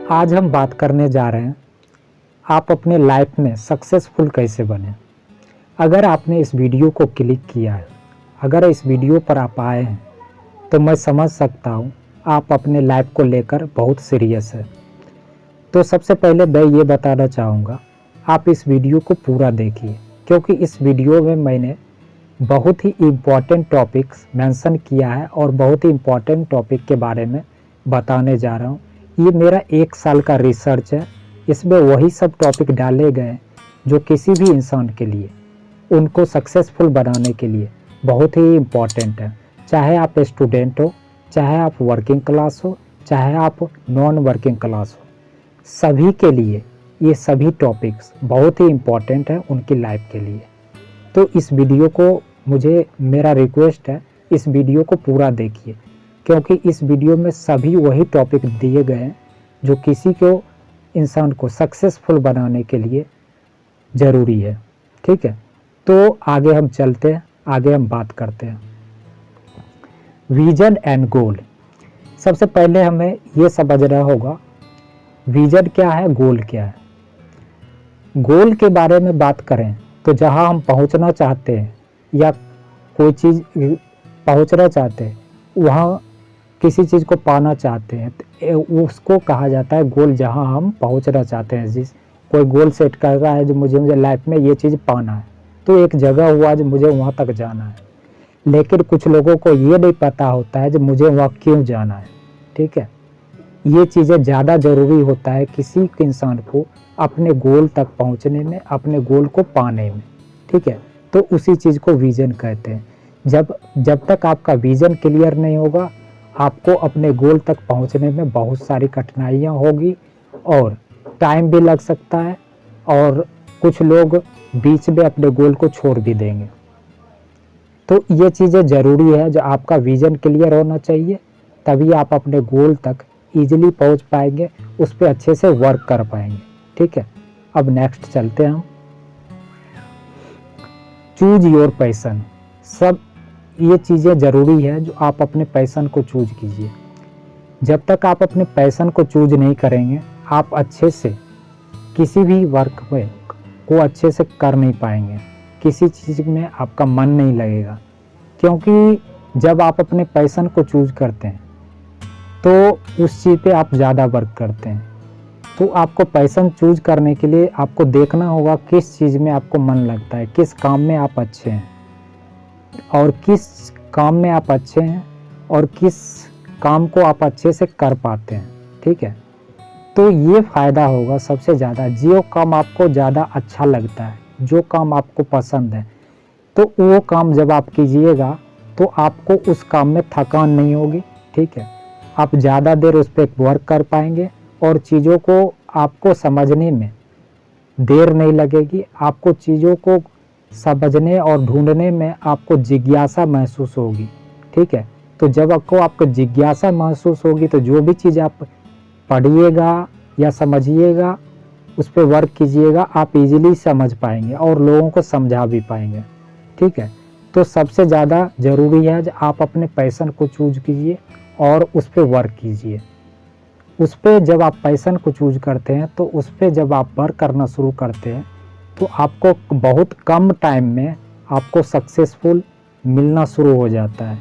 आज हम बात करने जा रहे हैं आप अपने लाइफ में सक्सेसफुल कैसे बने। अगर आपने इस वीडियो को क्लिक किया है, अगर इस वीडियो पर आप आए हैं तो मैं समझ सकता हूँ आप अपने लाइफ को लेकर बहुत सीरियस है। तो सबसे पहले मैं ये बताना चाहूँगा आप इस वीडियो को पूरा देखिए, क्योंकि इस वीडियो में मैंने बहुत ही इम्पॉर्टेंट टॉपिक्स मेंशन किया है और बहुत ही इम्पॉर्टेंट टॉपिक के बारे में बताने जा रहा हूँ। ये मेरा 1 साल का रिसर्च है, इसमें वही सब टॉपिक डाले गए हैं जो किसी भी इंसान के लिए उनको सक्सेसफुल बनाने के लिए बहुत ही इम्पॉर्टेंट है। चाहे आप स्टूडेंट हो, चाहे आप वर्किंग क्लास हो, चाहे आप नॉन वर्किंग क्लास हो, सभी के लिए ये सभी टॉपिक्स बहुत ही इम्पॉर्टेंट है उनकी लाइफ के लिए। तो इस वीडियो को मेरा रिक्वेस्ट है, इस वीडियो को पूरा देखिए, क्योंकि इस वीडियो में सभी वही टॉपिक दिए गए हैं जो किसी को इंसान को सक्सेसफुल बनाने के लिए ज़रूरी है। ठीक है, तो आगे हम चलते हैं, आगे हम बात करते हैं विजन एंड गोल। सबसे पहले हमें ये समझना होगा विजन क्या है, गोल क्या है। गोल के बारे में बात करें तो जहां हम पहुंचना चाहते हैं या कोई चीज़ पहुंचना चाहते हैं, वहां किसी चीज़ को पाना चाहते हैं तो उसको कहा जाता है गोल। जहां हम पहुंचना चाहते हैं, जिस कोई गोल सेट कर रहा है जो मुझे लाइफ में ये चीज़ पाना है, तो एक जगह हुआ जो मुझे वहां तक जाना है। लेकिन कुछ लोगों को ये नहीं पता होता है जो मुझे वहाँ क्यों जाना है। ठीक है, ये चीज़ें ज़्यादा ज़रूरी होता है किसी इंसान को अपने गोल तक पहुँचने में, अपने गोल को पाने में। ठीक है, तो उसी चीज़ को विज़न कहते हैं। जब तक आपका विज़न क्लियर नहीं होगा, आपको अपने गोल तक पहुँचने में बहुत सारी कठिनाइयाँ होगी और टाइम भी लग सकता है, और कुछ लोग बीच में अपने गोल को छोड़ भी देंगे। तो ये चीज़ें ज़रूरी है, जो आपका विज़न क्लियर होना चाहिए, तभी आप अपने गोल तक ईजिली पहुंच पाएंगे, उस पर अच्छे से वर्क कर पाएंगे। ठीक है, अब नेक्स्ट चलते हैं हम। Choose your passion. सब ये चीज़ें ज़रूरी है जो आप अपने पैशन को चूज कीजिए। जब तक आप अपने पैशन को चूज नहीं करेंगे, आप अच्छे से किसी भी वर्क में को अच्छे से कर नहीं पाएंगे, किसी चीज़ में आपका मन नहीं लगेगा। क्योंकि जब आप अपने पैशन को चूज करते हैं तो उस चीज़ पे आप ज़्यादा वर्क करते हैं। तो आपको पैशन चूज करने के लिए आपको देखना होगा किस चीज़ में आपको मन लगता है, किस काम में आप अच्छे हैं, और किस काम में आप अच्छे हैं और किस काम को आप अच्छे से कर पाते हैं। ठीक है, तो ये फ़ायदा होगा सबसे ज़्यादा। जो काम आपको ज़्यादा अच्छा लगता है, जो काम आपको पसंद है, तो वो काम जब आप कीजिएगा तो आपको उस काम में थकान नहीं होगी। ठीक है, आप ज़्यादा देर उस पर वर्क कर पाएंगे और चीज़ों को आपको समझने में देर नहीं लगेगी। आपको चीज़ों को समझने और ढूंढने में आपको जिज्ञासा महसूस होगी। ठीक है, तो जब आपको जिज्ञासा महसूस होगी तो जो भी चीज़ आप पढ़िएगा या समझिएगा, उस पर वर्क कीजिएगा, आप इजीली समझ पाएंगे और लोगों को समझा भी पाएंगे। ठीक है, तो सबसे ज़्यादा ज़रूरी है कि आप अपने पैशन को चूज कीजिए और उस पर वर्क कीजिए। उस पर जब आप पैशन को चूज करते हैं तो उस पर जब आप वर्क करना शुरू करते हैं तो आपको बहुत कम टाइम में आपको सक्सेसफुल मिलना शुरू हो जाता है।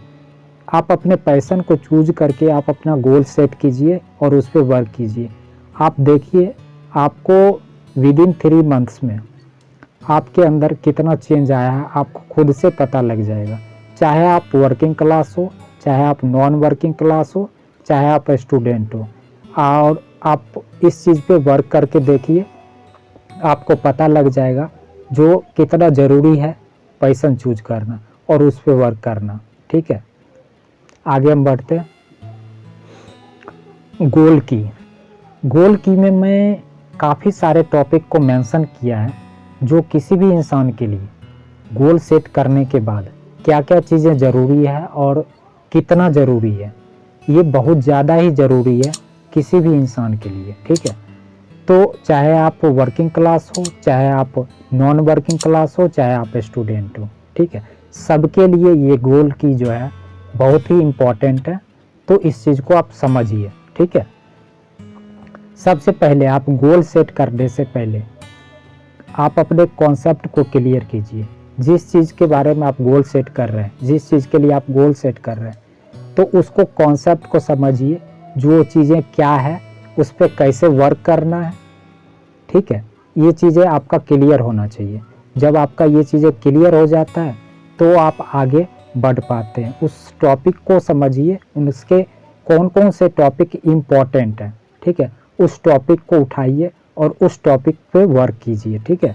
आप अपने पैशन को चूज करके आप अपना गोल सेट कीजिए और उस पर वर्क कीजिए। आप देखिए आपको विदिन 3 मंथ्स में आपके अंदर कितना चेंज आया है, आपको खुद से पता लग जाएगा। चाहे आप वर्किंग क्लास हो, चाहे आप नॉन वर्किंग क्लास हो, चाहे आप स्टूडेंट हो, और आप इस चीज़ पे वर्क करके देखिए, आपको पता लग जाएगा जो कितना ज़रूरी है पैशन चूज करना और उस पे वर्क करना। ठीक है, आगे हम बढ़ते हैं। गोल की में मैं काफ़ी सारे टॉपिक को मेंशन किया है जो किसी भी इंसान के लिए गोल सेट करने के बाद क्या क्या चीज़ें ज़रूरी है और कितना ज़रूरी है। ये बहुत ज़्यादा ही ज़रूरी है किसी भी इंसान के लिए। ठीक है, तो चाहे आप वर्किंग क्लास हो, चाहे आप नॉन वर्किंग क्लास हो, चाहे आप स्टूडेंट हो। ठीक है, सबके लिए ये गोल की जो है बहुत ही इम्पॉर्टेंट है। तो इस चीज़ को आप समझिए। ठीक है, सबसे पहले आप गोल सेट करने से पहले आप अपने कॉन्सेप्ट को क्लियर कीजिए। जिस चीज़ के बारे में आप गोल सेट कर रहे हैं, जिस चीज़ के लिए आप गोल सेट कर रहे हैं, तो उसको कॉन्सेप्ट को समझिए, जो चीज़ें क्या है, उस पर कैसे वर्क करना है। ठीक है, ये चीज़ें आपका क्लियर होना चाहिए। जब आपका ये चीज़ें क्लियर हो जाता है तो आप आगे बढ़ पाते हैं। उस टॉपिक को समझिए, उसके कौन कौन से टॉपिक इम्पॉर्टेंट हैं। ठीक है, उस टॉपिक को उठाइए और उस टॉपिक पे वर्क कीजिए। ठीक है,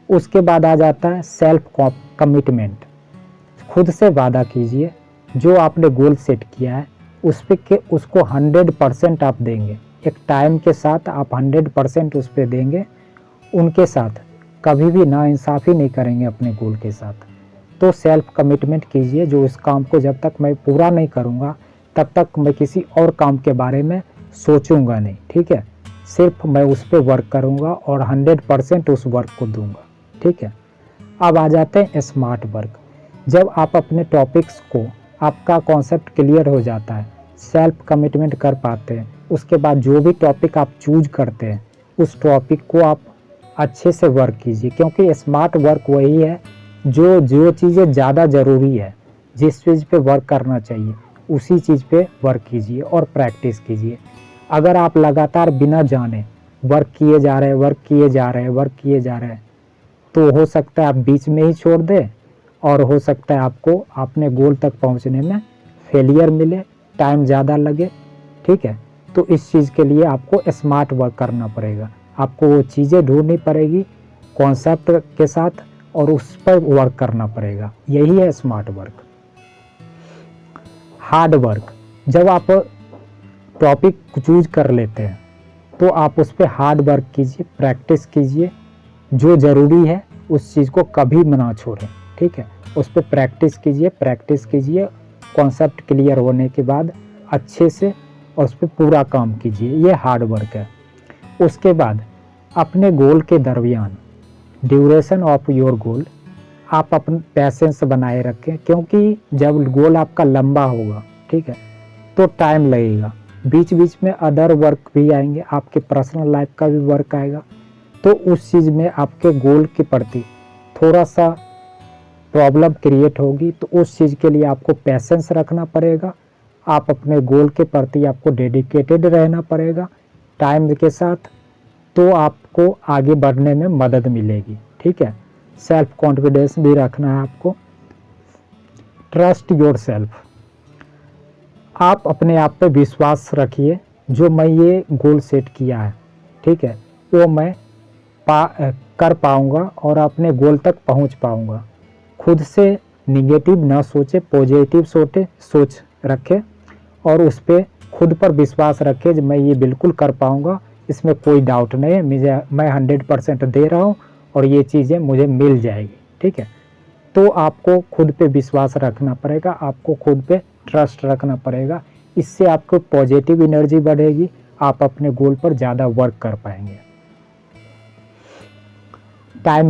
उसके बाद आ जाता है सेल्फ कमिटमेंट। खुद से वादा कीजिए, जो आपने गोल सेट किया है उस पे के उसको 100% आप देंगे। एक टाइम के साथ आप 100% उस पर देंगे। उनके साथ कभी भी नाइंसाफ़ी नहीं करेंगे अपने गोल के साथ। तो सेल्फ कमिटमेंट कीजिए, जो इस काम को जब तक मैं पूरा नहीं करूँगा तब तक मैं किसी और काम के बारे में सोचूंगा नहीं। ठीक है, सिर्फ मैं उस पर वर्क करूँगा और 100% उस वर्क को दूंगा। ठीक है, अब आ जाते हैं स्मार्ट वर्क। जब आप अपने टॉपिक्स को, आपका कॉन्सेप्ट क्लियर हो जाता है, सेल्फ कमिटमेंट कर पाते हैं, उसके बाद जो भी टॉपिक आप चूज करते हैं उस टॉपिक को आप अच्छे से वर्क कीजिए। क्योंकि स्मार्ट वर्क वही है जो चीज़ें ज़्यादा ज़रूरी है, जिस चीज़ पे वर्क करना चाहिए उसी चीज़ पे वर्क कीजिए और प्रैक्टिस कीजिए। अगर आप लगातार बिना जाने वर्क किए जा रहे हैं तो हो सकता है आप बीच में ही छोड़ दें और हो सकता है आपको अपने गोल तक पहुंचने में फेलियर मिले, टाइम ज़्यादा लगे। ठीक है, तो इस चीज़ के लिए आपको स्मार्ट वर्क करना पड़ेगा। आपको वो चीज़ें ढूंढनी पड़ेगी कॉन्सेप्ट के साथ और उस पर वर्क करना पड़ेगा। यही है स्मार्ट वर्क। हार्ड वर्क, जब आप टॉपिक चूज कर लेते हैं तो आप उस पर हार्ड वर्क कीजिए, प्रैक्टिस कीजिए। जो ज़रूरी है उस चीज़ को कभी ना छोड़ें। ठीक है, उस पर प्रैक्टिस कीजिए। कॉन्सेप्ट क्लियर होने के बाद अच्छे से और उस पर पूरा काम कीजिए। ये हार्ड वर्क है। उसके बाद अपने गोल के दरमियान, ड्यूरेशन ऑफ योर गोल, आप अपने पैसेंस बनाए रखें। क्योंकि जब गोल आपका लंबा होगा, ठीक है, तो टाइम लगेगा। बीच बीच में अदर वर्क भी आएंगे, आपके पर्सनल लाइफ का भी वर्क आएगा। तो उस चीज़ में आपके गोल के प्रति थोड़ा सा प्रॉब्लम क्रिएट होगी। तो उस चीज़ के लिए आपको पैसेंस रखना पड़ेगा। आप अपने गोल के प्रति आपको डेडिकेटेड रहना पड़ेगा टाइम के साथ, तो आपको आगे बढ़ने में मदद मिलेगी। ठीक है, सेल्फ कॉन्फिडेंस भी रखना है आपको। ट्रस्ट योर सेल्फ, आप अपने आप पे विश्वास रखिए। जो मैं ये गोल सेट किया है, ठीक है, वो मैं कर पाऊँगा और अपने गोल तक पहुँच पाऊँगा। खुद से निगेटिव ना सोचे, पॉजिटिव सोच रखें और उस पर खुद पर विश्वास रखें कि मैं ये बिल्कुल कर पाऊँगा, इसमें कोई डाउट नहीं है। मैं 100% दे रहा हूँ और ये चीज़ें मुझे मिल जाएगी। ठीक है, तो आपको खुद पे विश्वास रखना पड़ेगा, आपको खुद पे ट्रस्ट रखना पड़ेगा। इससे आपको पॉजिटिव एनर्जी बढ़ेगी, आप अपने गोल पर ज़्यादा वर्क कर पाएंगे। टाइम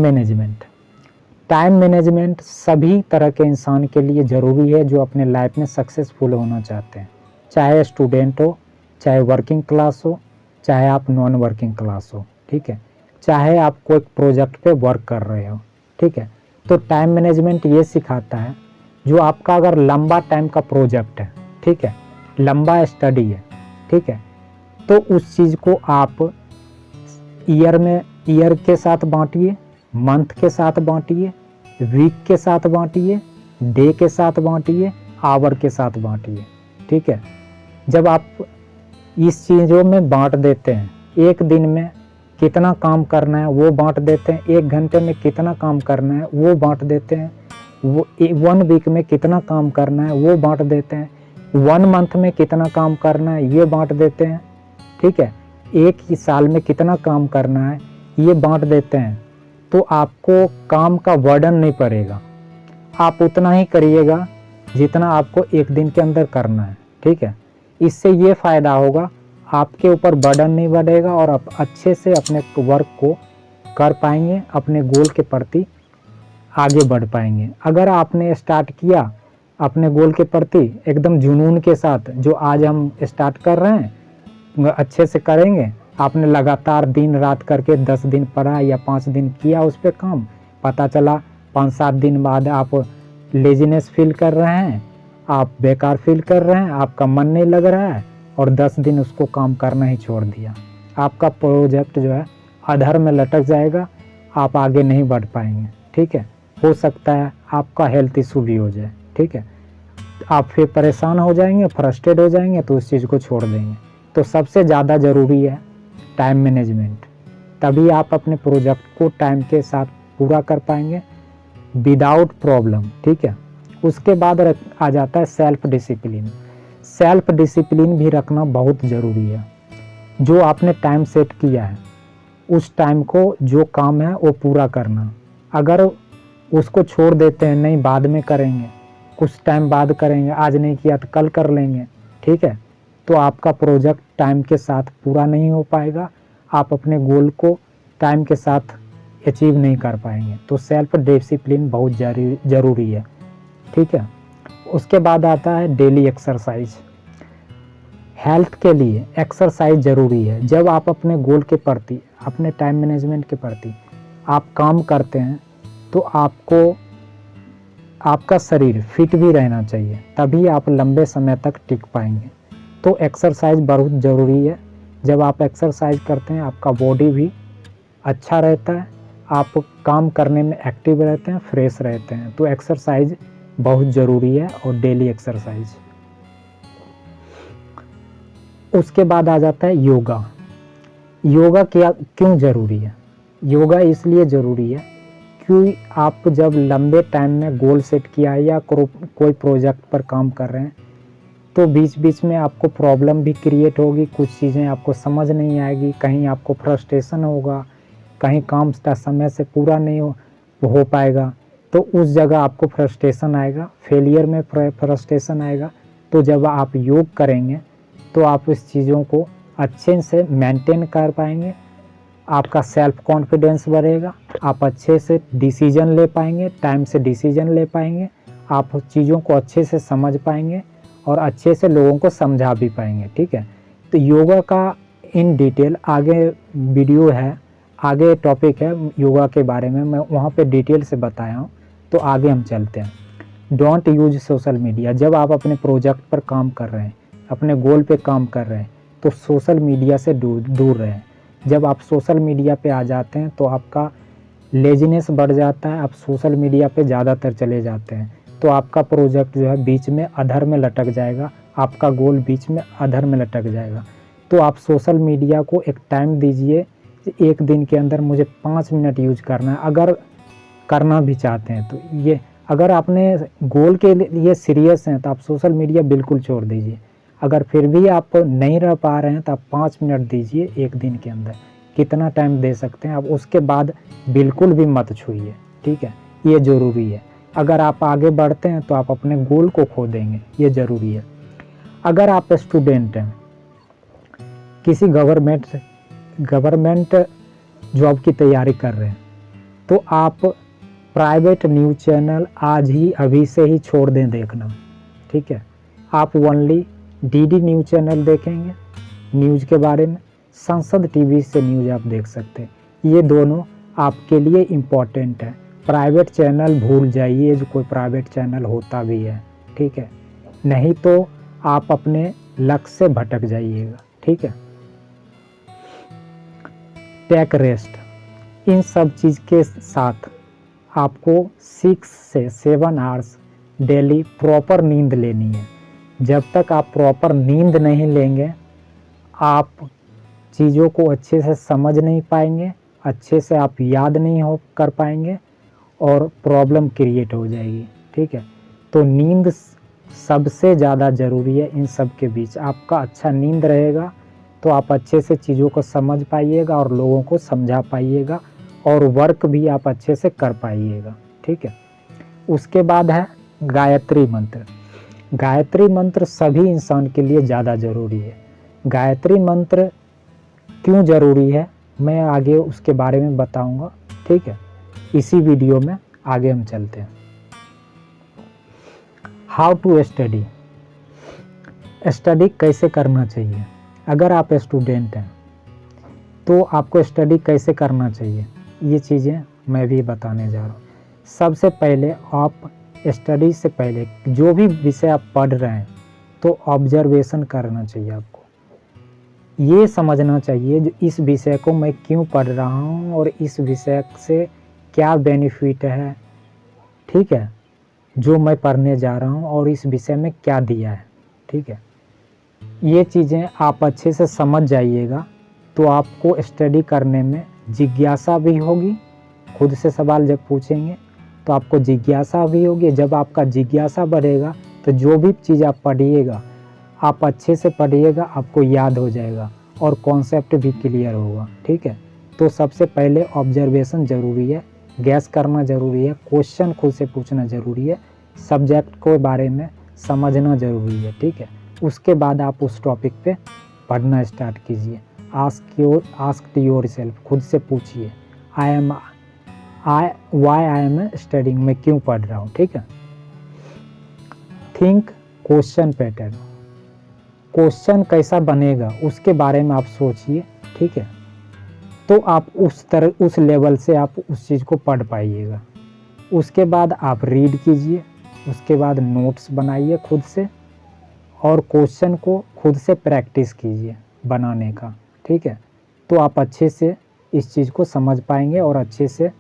मैनेजमेंट सभी तरह के इंसान के लिए ज़रूरी है जो अपने लाइफ में सक्सेसफुल होना चाहते हैं। चाहे स्टूडेंट हो, चाहे वर्किंग क्लास हो, चाहे आप नॉन वर्किंग क्लास हो। ठीक है, चाहे आप कोई प्रोजेक्ट पे वर्क कर रहे हो। ठीक है, तो टाइम मैनेजमेंट ये सिखाता है, जो आपका अगर लंबा टाइम का प्रोजेक्ट है, ठीक है, लंबा स्टडी है, ठीक है, तो उस चीज़ को आप ईयर के साथ बांटिए, मंथ के साथ बांटिए, वीक के साथ बांटिए, डे के साथ बांटिए, आवर के साथ बांटिए। ठीक है, जब आप इस चीज़ों में बांट देते हैं, एक दिन में कितना काम करना है वो बांट देते हैं, 1 घंटे में कितना काम करना है वो बांट देते हैं, वो 1 वीक में कितना काम करना है वो बांट देते हैं, 1 मंथ में कितना काम करना है ये बांट देते हैं। ठीक है, 1 ही साल में कितना काम करना है ये बांट देते हैं। तो आपको काम का बर्डन नहीं पड़ेगा, आप उतना ही करिएगा जितना आपको 1 दिन के अंदर करना है। ठीक है, इससे ये फ़ायदा होगा, आपके ऊपर बर्डन नहीं बढ़ेगा और आप अच्छे से अपने वर्क को कर पाएंगे, अपने गोल के प्रति आगे बढ़ पाएंगे। अगर आपने स्टार्ट किया अपने गोल के प्रति एकदम जुनून के साथ, जो आज हम स्टार्ट कर रहे हैं अच्छे से करेंगे, आपने लगातार दिन रात करके 10 दिन पढ़ा या 5 दिन किया उस पर काम, पता चला 5-7 दिन बाद आप लेजीनेस फील कर रहे हैं, आप बेकार फील कर रहे हैं, आपका मन नहीं लग रहा है और 10 दिन उसको काम करना ही छोड़ दिया, आपका प्रोजेक्ट जो है अधर में लटक जाएगा, आप आगे नहीं बढ़ पाएंगे। ठीक है, हो सकता है आपका हेल्थ इशू भी हो जाए। ठीक है, आप फिर परेशान हो जाएंगे, फ्रस्ट्रेट हो जाएंगे तो उस चीज़ को छोड़ देंगे। तो सबसे ज़्यादा ज़रूरी है टाइम मैनेजमेंट, तभी आप अपने प्रोजेक्ट को टाइम के साथ पूरा कर पाएंगे विदाउट प्रॉब्लम। ठीक है, उसके बाद आ जाता है सेल्फ डिसिप्लिन। सेल्फ डिसिप्लिन भी रखना बहुत ज़रूरी है। जो आपने टाइम सेट किया है उस टाइम को जो काम है वो पूरा करना। अगर उसको छोड़ देते हैं, नहीं बाद में करेंगे, कुछ टाइम बाद करेंगे, आज नहीं किया तो कल कर लेंगे, ठीक है, तो आपका प्रोजेक्ट टाइम के साथ पूरा नहीं हो पाएगा, आप अपने गोल को टाइम के साथ अचीव नहीं कर पाएंगे। तो सेल्फ डिसिप्लिन बहुत ज़रूरी है। ठीक है, उसके बाद आता है डेली एक्सरसाइज। हेल्थ के लिए एक्सरसाइज ज़रूरी है। जब आप अपने गोल के प्रति, अपने टाइम मैनेजमेंट के प्रति आप काम करते हैं तो आपको आपका शरीर फिट भी रहना चाहिए, तभी आप लंबे समय तक टिक पाएंगे। तो एक्सरसाइज बहुत ज़रूरी है। जब आप एक्सरसाइज करते हैं आपका बॉडी भी अच्छा रहता है, आप काम करने में एक्टिव रहते हैं, फ्रेश रहते हैं। तो एक्सरसाइज बहुत ज़रूरी है और डेली एक्सरसाइज। उसके बाद आ जाता है योगा। योगा क्यों ज़रूरी है? योगा इसलिए ज़रूरी है क्योंकि आप जब लंबे टाइम में गोल सेट किया है या कोई प्रोजेक्ट पर काम कर रहे हैं तो बीच बीच में आपको प्रॉब्लम भी क्रिएट होगी, कुछ चीज़ें आपको समझ नहीं आएगी, कहीं आपको फ्रस्ट्रेशन होगा, कहीं काम समय से पूरा नहीं हो पाएगा, तो उस जगह आपको फ्रस्ट्रेशन आएगा, फेलियर में फ्रस्ट्रेशन आएगा। तो जब आप योग करेंगे तो आप इस चीज़ों को अच्छे से मेंटेन कर पाएंगे, आपका सेल्फ कॉन्फिडेंस बढ़ेगा, आप अच्छे से डिसीजन ले पाएंगे, टाइम से डिसीजन ले पाएंगे, आप चीज़ों को अच्छे से समझ पाएंगे और अच्छे से लोगों को समझा भी पाएंगे। ठीक है, तो योगा का इन डिटेल आगे वीडियो है, आगे टॉपिक है योगा के बारे में, मैं वहाँ पे डिटेल से बताया हूँ। तो आगे हम चलते हैं। Don't use social media. जब आप अपने प्रोजेक्ट पर काम कर रहे हैं, अपने गोल पे काम कर रहे हैं, तो सोशल मीडिया से दूर रहें। जब आप सोशल मीडिया पे आ जाते हैं तो आपका लेजीनेस बढ़ जाता है, आप सोशल मीडिया पे ज़्यादातर चले जाते हैं, तो आपका प्रोजेक्ट जो है बीच में अधर में लटक जाएगा, आपका गोल बीच में अधर में लटक जाएगा। तो आप सोशल मीडिया को एक टाइम दीजिए, एक दिन के अंदर मुझे 5 मिनट यूज करना है। अगर करना भी चाहते हैं तो ये, अगर आपने गोल के लिए सीरियस हैं तो आप सोशल मीडिया बिल्कुल छोड़ दीजिए। अगर फिर भी आप नहीं रह पा रहे हैं तो आप 5 मिनट दीजिए एक दिन के अंदर, कितना टाइम दे सकते हैं आप, उसके बाद बिल्कुल भी मत छूइए। ठीक है, ये ज़रूरी है। अगर आप आगे बढ़ते हैं तो आप अपने गोल को खो देंगे, ये ज़रूरी है। अगर आप स्टूडेंट हैं, किसी गवर्नमेंट जॉब की तैयारी कर रहे हैं, तो आप प्राइवेट न्यूज़ चैनल आज ही अभी से ही छोड़ दें देखना। ठीक है, आप ओनली डीडी न्यूज़ चैनल देखेंगे न्यूज़ के बारे में, संसद टीवी से न्यूज़ आप देख सकते हैं। ये दोनों आपके लिए इम्पॉर्टेंट है। प्राइवेट चैनल भूल जाइए, जो कोई प्राइवेट चैनल होता भी है। ठीक है, नहीं तो आप अपने लक्ष्य से भटक जाइएगा। ठीक है, टेक रेस्ट। इन सब चीज़ के साथ आपको 6 से 7 आवर्स डेली प्रॉपर नींद लेनी है। जब तक आप प्रॉपर नींद नहीं लेंगे आप चीज़ों को अच्छे से समझ नहीं पाएंगे, अच्छे से आप याद नहीं कर पाएंगे और प्रॉब्लम क्रिएट हो जाएगी। ठीक है, तो नींद सबसे ज़्यादा ज़रूरी है। इन सब के बीच आपका अच्छा नींद रहेगा तो आप अच्छे से चीज़ों को समझ पाइएगा और लोगों को समझा पाइएगा और वर्क भी आप अच्छे से कर पाइएगा। ठीक है, उसके बाद है गायत्री मंत्र। गायत्री मंत्र सभी इंसान के लिए ज़्यादा ज़रूरी है। गायत्री मंत्र क्यों ज़रूरी है मैं आगे उसके बारे में बताऊंगा। ठीक है, इसी वीडियो में आगे हम चलते हैं। How to study. स्टडी कैसे करना चाहिए? अगर आप स्टूडेंट हैं तो आपको स्टडी कैसे करना चाहिए, ये चीज़ें मैं भी बताने जा रहा हूँ। सबसे पहले आप स्टडी से पहले जो भी विषय आप पढ़ रहे हैं तो ऑब्जर्वेशन करना चाहिए। आपको ये समझना चाहिए जो इस विषय को मैं क्यों पढ़ रहा हूँ और इस विषय से क्या बेनिफिट है, ठीक है, जो मैं पढ़ने जा रहा हूँ और इस विषय में क्या दिया है, ठीक है। ये चीज़ें आप अच्छे से समझ जाइएगा तो आपको स्टडी करने में जिज्ञासा भी होगी। खुद से सवाल जब पूछेंगे तो आपको जिज्ञासा भी होगी। जब आपका जिज्ञासा बढ़ेगा तो जो भी चीज़ आप पढ़िएगा आप अच्छे से पढ़िएगा, आपको याद हो जाएगा और कॉन्सेप्ट भी क्लियर होगा, ठीक है। तो सबसे पहले ऑब्जर्वेशन ज़रूरी है, गैस करना ज़रूरी है, क्वेश्चन खुद से पूछना ज़रूरी है, सब्जेक्ट के बारे में समझना ज़रूरी है, ठीक है। उसके बाद आप उस टॉपिक पे पढ़ना स्टार्ट कीजिए। आस्क योर सेल्फ, खुद से पूछिए वाई आई एम स्टडिंग, मैं क्यों पढ़ रहा हूँ, ठीक है। थिंक क्वेश्चन पैटर्न, क्वेश्चन कैसा बनेगा उसके बारे में आप सोचिए, ठीक है। तो आप उस लेवल से आप उस चीज़ को पढ़ पाइएगा। उसके बाद आप रीड कीजिए, उसके बाद नोट्स बनाइए खुद से और क्वेश्चन को खुद से प्रैक्टिस कीजिए बनाने का, ठीक है। तो आप अच्छे से इस चीज़ को समझ पाएंगे और अच्छे से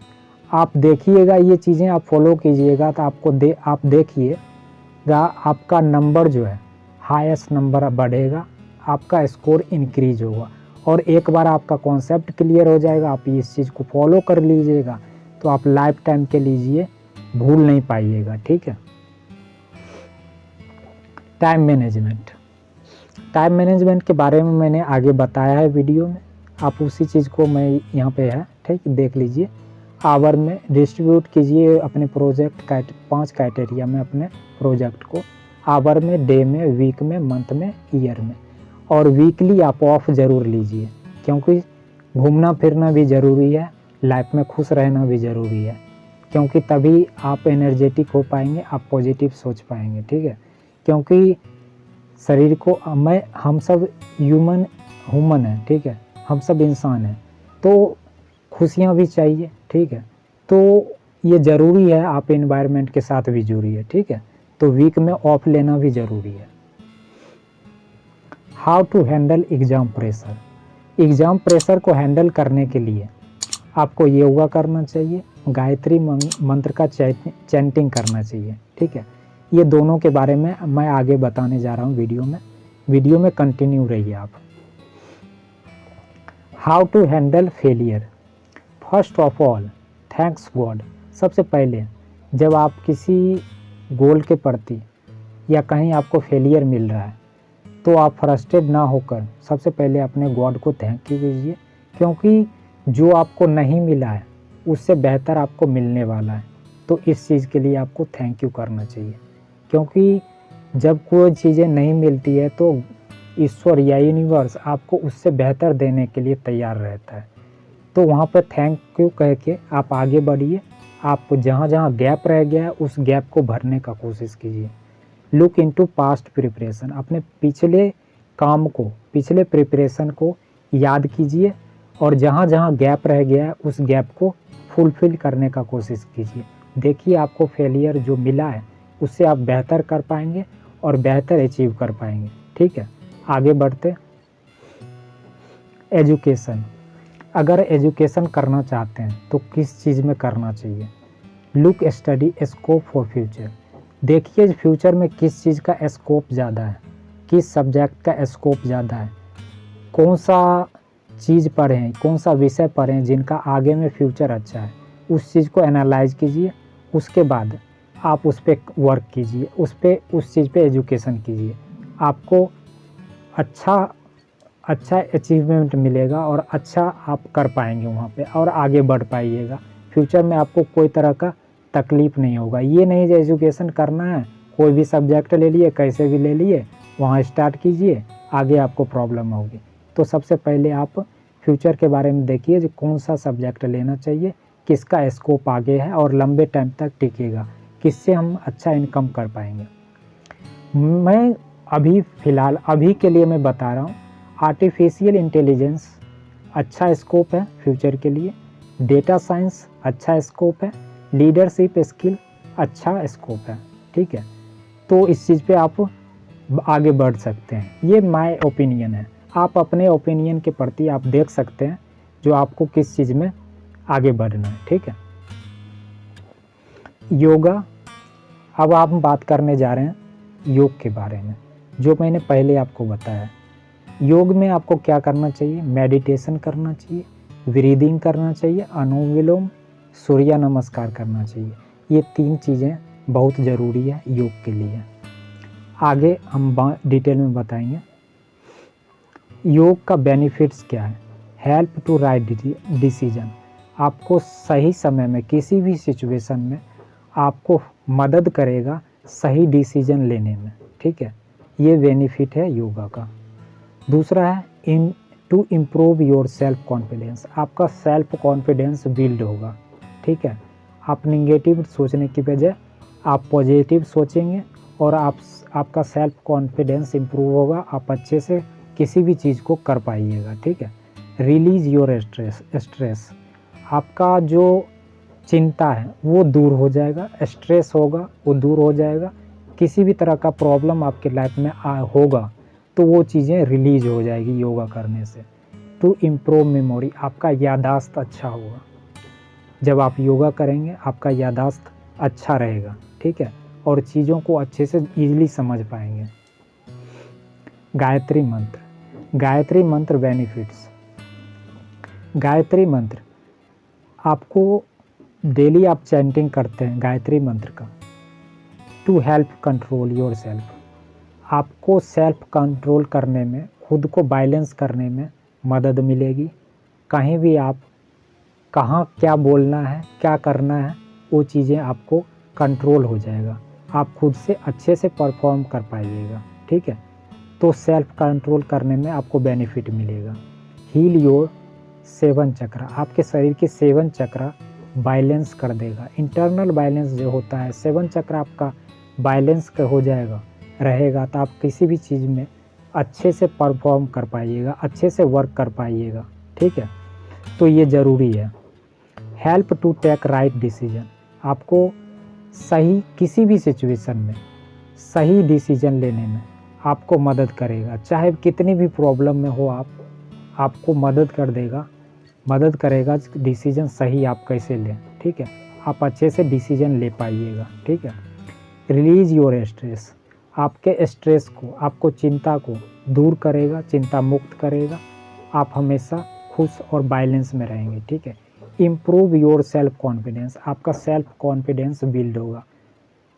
आप देखिएगा, ये चीज़ें आप फॉलो कीजिएगा तो आप देखिएगा आपका नंबर जो है हाईएस्ट नंबर बढ़ेगा, आपका स्कोर इंक्रीज होगा। और एक बार आपका कॉन्सेप्ट क्लियर हो जाएगा, आप इस चीज़ को फॉलो कर लीजिएगा तो आप लाइफ टाइम के लिए भूल नहीं पाइएगा, ठीक है। टाइम मैनेजमेंट, टाइम मैनेजमेंट के बारे में मैंने आगे बताया है वीडियो में, आप उसी चीज़ को मैं यहाँ पे है, ठीक, देख लीजिए। आवर में डिस्ट्रीब्यूट कीजिए अपने प्रोजेक्ट 5 क्राइटेरिया में अपने प्रोजेक्ट को, आवर में, डे में, वीक में, मंथ में, ईयर में। और वीकली आप ऑफ ज़रूर लीजिए क्योंकि घूमना फिरना भी ज़रूरी है, लाइफ में खुश रहना भी ज़रूरी है, क्योंकि तभी आप एनर्जेटिक हो पाएंगे, आप पॉजिटिव सोच पाएंगे, ठीक है। क्योंकि शरीर को हम सब ह्यूमन है, ठीक है, हम सब इंसान हैं, तो खुशियाँ भी चाहिए, ठीक है। तो ये ज़रूरी है, आप एनवायरनमेंट के साथ भी जुड़िए, ठीक है। तो वीक में ऑफ लेना भी ज़रूरी है। How to handle exam pressure, exam pressure को हैंडल करने के लिए आपको योगा करना चाहिए, गायत्री मंत्र का चैंटिंग करना चाहिए, ठीक है। ये दोनों के बारे में मैं आगे बताने जा रहा हूँ वीडियो में कंटिन्यू रहिए आप। How to handle failure, first of all thanks God. सबसे पहले जब आप किसी गोल के प्रति या कहीं आपको फेलियर मिल रहा है तो आप फ्रस्ट्रेट ना होकर सबसे पहले अपने गॉड को थैंक यू कीजिए, क्योंकि जो आपको नहीं मिला है उससे बेहतर आपको मिलने वाला है। तो इस चीज़ के लिए आपको थैंक यू करना चाहिए, क्योंकि जब कोई चीज़ें नहीं मिलती है तो ईश्वर या यूनिवर्स आपको उससे बेहतर देने के लिए तैयार रहता है। तो वहाँ पर थैंक यू कह के आप आगे बढ़िए, आप जहाँ जहाँ गैप रह गया है उस गैप को भरने का कोशिश कीजिए। लुक इनटू पास्ट प्रिपरेशन, अपने पिछले काम को, पिछले प्रिपरेशन को याद कीजिए और जहाँ जहाँ गैप रह गया है उस गैप को फुलफिल करने का कोशिश कीजिए। देखिए आपको फेलियर जो मिला है उससे आप बेहतर कर पाएंगे और बेहतर अचीव कर पाएंगे, ठीक है। आगे बढ़ते, एजुकेशन, अगर एजुकेशन करना चाहते हैं तो किस चीज़ में करना चाहिए। Look study scope for future, देखिए फ्यूचर में किस चीज़ का स्कोप ज़्यादा है, किस सब्जेक्ट का स्कोप ज़्यादा है, कौन सा चीज़ पढ़ें, कौन सा विषय पढ़ें जिनका आगे में फ्यूचर अच्छा है, उस चीज़ को एनालाइज कीजिए। उसके बाद आप उस पर वर्क कीजिए, उस चीज़ पे एजुकेशन कीजिए, आपको अच्छा अचीवमेंट मिलेगा और अच्छा आप कर पाएंगे वहाँ पे और आगे बढ़ पाइएगा। फ्यूचर में आपको कोई तरह का तकलीफ़ नहीं होगा। ये नहीं जो एजुकेशन करना है कोई भी सब्जेक्ट ले लिए, कैसे भी ले लिए, वहाँ स्टार्ट कीजिए, आगे आपको प्रॉब्लम होगी। तो सबसे पहले आप फ्यूचर के बारे में देखिए जो कौन सा सब्जेक्ट लेना चाहिए, किसका स्कोप आगे है और लंबे टाइम तक टिकेगा, किससे हम अच्छा इनकम कर पाएंगे। मैं अभी के लिए मैं बता रहा हूँ, आर्टिफिशियल इंटेलिजेंस अच्छा स्कोप है फ्यूचर के लिए, डेटा साइंस अच्छा स्कोप है, लीडरशिप स्किल अच्छा स्कोप है, ठीक है। तो इस चीज़ पे आप आगे बढ़ सकते हैं। ये माय ओपिनियन है, आप अपने ओपिनियन के प्रति आप देख सकते हैं जो आपको किस चीज़ में आगे बढ़ना है, ठीक है। योगा, अब आप बात करने जा रहे हैं योग के बारे में, जो मैंने पहले आपको बताया। योग में आपको क्या करना चाहिए, मेडिटेशन करना चाहिए, ब्रीदिंग करना चाहिए, अनुलोम विलोम, सूर्य नमस्कार करना चाहिए। ये 3 चीज़ें बहुत ज़रूरी है योग के लिए। आगे हम डिटेल में बताएंगे। योग का बेनिफिट्स क्या है। हेल्प टू राइट डिसीजन, आपको सही समय में किसी भी सिचुएशन में आपको मदद करेगा सही डिसीजन लेने में, ठीक है। ये बेनिफिट है योगा का। दूसरा है to improve your self confidence, आपका सेल्फ कॉन्फिडेंस बिल्ड होगा, ठीक है। आप निगेटिव सोचने की बजाय आप पॉजिटिव सोचेंगे और आपका सेल्फ कॉन्फिडेंस इम्प्रूव होगा, आप अच्छे से किसी भी चीज़ को कर पाइएगा, ठीक है। रिलीज योर स्ट्रेस, आपका जो चिंता है वो दूर हो जाएगा, स्ट्रेस होगा वो दूर हो जाएगा। किसी भी तरह का प्रॉब्लम आपके लाइफ में होगा तो वो चीज़ें रिलीज हो जाएगी योगा करने से। टू इम्प्रूव मेमोरी, आपका याददाश्त अच्छा होगा। जब आप योगा करेंगे आपका याददाश्त अच्छा रहेगा, ठीक है, और चीज़ों को अच्छे से ईजिली समझ पाएंगे। गायत्री मंत्र, गायत्री मंत्र बेनिफिट्स। गायत्री मंत्र आपको डेली आप चैंटिंग करते हैं गायत्री मंत्र का, to help control your self, आपको सेल्फ कंट्रोल करने में, खुद को बैलेंस करने में मदद मिलेगी। कहीं भी आप कहाँ क्या बोलना है क्या करना है वो चीज़ें आपको कंट्रोल हो जाएगा, आप खुद से अच्छे से परफॉर्म कर पाइएगा, ठीक है। तो सेल्फ कंट्रोल करने में आपको बेनिफिट मिलेगा। हील योर 7 चक्र, आपके शरीर के 7 चक्र बैलेंस कर देगा। इंटरनल बैलेंस जो होता है, 7 चक्र आपका बैलेंस हो जाएगा रहेगा तो आप किसी भी चीज़ में अच्छे से परफॉर्म कर पाइएगा, अच्छे से वर्क कर पाइएगा, ठीक है। तो ये ज़रूरी है। Help to take right decision, आपको सही किसी भी सिचुएशन में सही डिसीजन लेने में आपको मदद करेगा। चाहे कितनी भी प्रॉब्लम में हो आपको मदद करेगा डिसीजन सही आप कैसे लें, ठीक है। आप अच्छे से डिसीजन ले पाइएगा, ठीक है। रिलीज योर स्ट्रेस, आपके स्ट्रेस को, आपको चिंता को दूर करेगा, चिंता मुक्त करेगा, आप हमेशा खुश और बैलेंस में रहेंगे, ठीक है। इम्प्रूव योर सेल्फ कॉन्फिडेंस, आपका सेल्फ कॉन्फिडेंस बिल्ड होगा।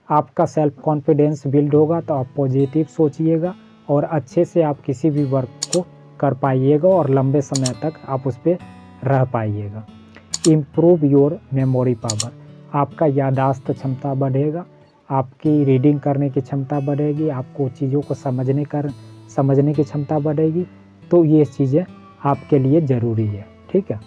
आपका सेल्फ कॉन्फिडेंस बिल्ड होगा तो आप पॉजिटिव सोचिएगा और अच्छे से आप किसी भी वर्क को कर पाइएगा और लंबे समय तक आप उस पर रह पाइएगा। इम्प्रूव योर मेमोरी पावर, आपका याददाश्त क्षमता बढ़ेगा, आपकी रीडिंग करने की क्षमता बढ़ेगी, आपको चीज़ों को समझने की क्षमता बढ़ेगी। तो ये चीज़ें आपके लिए ज़रूरी है, ठीक है।